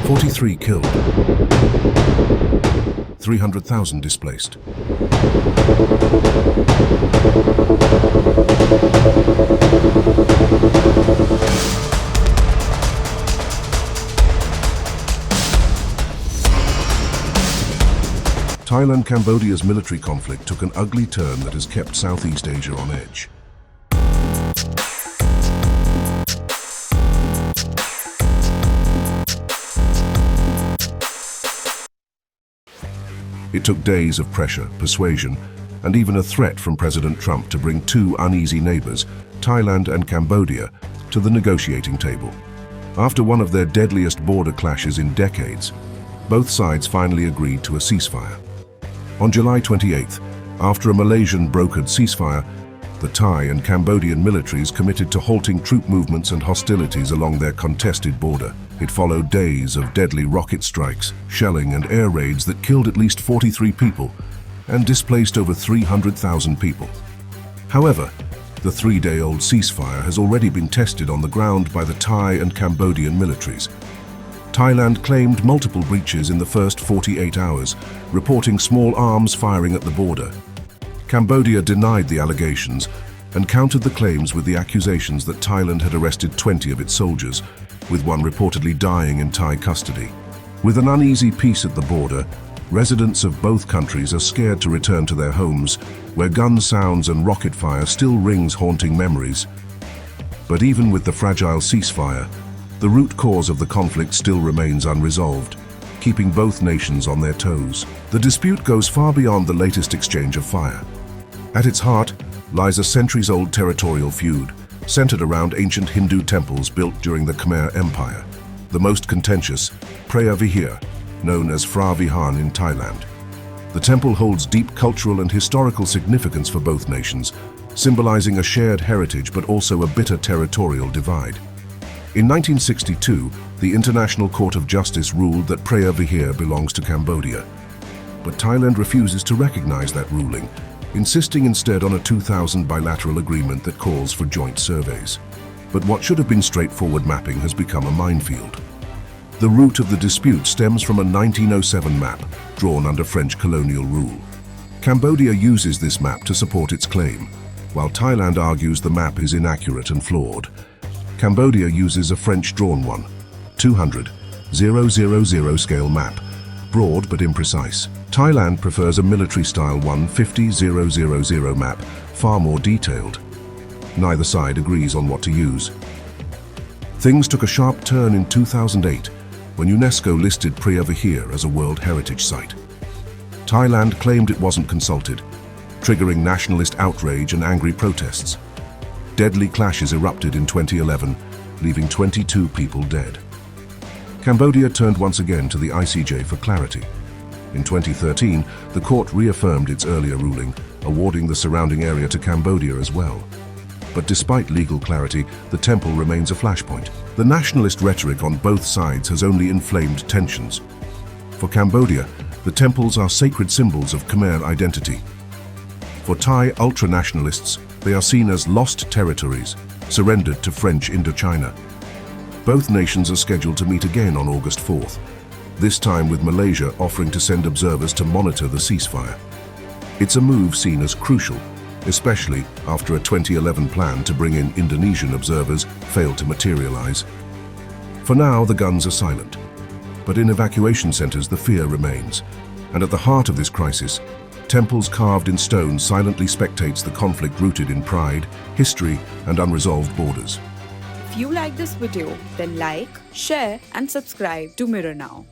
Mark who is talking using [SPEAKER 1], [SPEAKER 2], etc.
[SPEAKER 1] 43 killed. 300,000 displaced. Thailand-Cambodia's military conflict took an ugly turn that has kept Southeast Asia on edge. It took days of pressure, persuasion, and even a threat from President Trump to bring two uneasy neighbors, Thailand and Cambodia, to the negotiating table. After one of their deadliest border clashes in decades, both sides finally agreed to a ceasefire. On July 28th, after a Malaysian-brokered ceasefire, the Thai and Cambodian militaries committed to halting troop movements and hostilities along their contested border. It followed days of deadly rocket strikes, shelling and air raids that killed at least 43 people and displaced over 300,000 people. However, the three-day-old ceasefire has already been tested on the ground by the Thai and Cambodian militaries. Thailand claimed multiple breaches in the first 48 hours, reporting small arms firing at the border. Cambodia denied the allegations and countered the claims with the accusations that Thailand had arrested 20 of its soldiers, with one reportedly dying in Thai custody. With an uneasy peace at the border, residents of both countries are scared to return to their homes, where gun sounds and rocket fire still rings haunting memories. But even with the fragile ceasefire, the root cause of the conflict still remains unresolved, keeping both nations on their toes. The dispute goes far beyond the latest exchange of fire. At its heart lies a centuries-old territorial feud, centered around ancient Hindu temples built during the Khmer Empire. The most contentious, Preah Vihear, known as Preah Vihear in Thailand. The temple holds deep cultural and historical significance for both nations, symbolizing a shared heritage but also a bitter territorial divide. In 1962, the International Court of Justice ruled that Preah Vihear belongs to Cambodia. But Thailand refuses to recognize that ruling, insisting instead on a 2000 bilateral agreement that calls for joint surveys. But what should have been straightforward mapping has become a minefield. The root of the dispute stems from a 1907 map drawn under French colonial rule. Cambodia uses this map to support its claim, while Thailand argues the map is inaccurate and flawed. Cambodia uses a French-drawn one, 200,000 scale map, broad but imprecise. Thailand prefers a military-style 150,000 map, far more detailed. Neither side agrees on what to use. Things took a sharp turn in 2008 when UNESCO listed Preah Vihear as a World Heritage Site. Thailand claimed it wasn't consulted, triggering nationalist outrage and angry protests. Deadly clashes erupted in 2011, leaving 22 people dead. Cambodia turned once again to the ICJ for clarity. In 2013, the court reaffirmed its earlier ruling, awarding the surrounding area to Cambodia as well. But despite legal clarity, the temple remains a flashpoint. The nationalist rhetoric on both sides has only inflamed tensions. For Cambodia, the temples are sacred symbols of Khmer identity. For Thai ultra-nationalists, they are seen as lost territories, surrendered to French Indochina. Both nations are scheduled to meet again on August 4th, this time with Malaysia offering to send observers to monitor the ceasefire. It's a move seen as crucial, especially after a 2011 plan to bring in Indonesian observers failed to materialize. For now, the guns are silent, but in evacuation centers the fear remains. And at the heart of this crisis, temples carved in stone silently spectates the conflict rooted in pride, history, and unresolved borders.
[SPEAKER 2] If you like this video, then like, share, and subscribe to Mirror Now.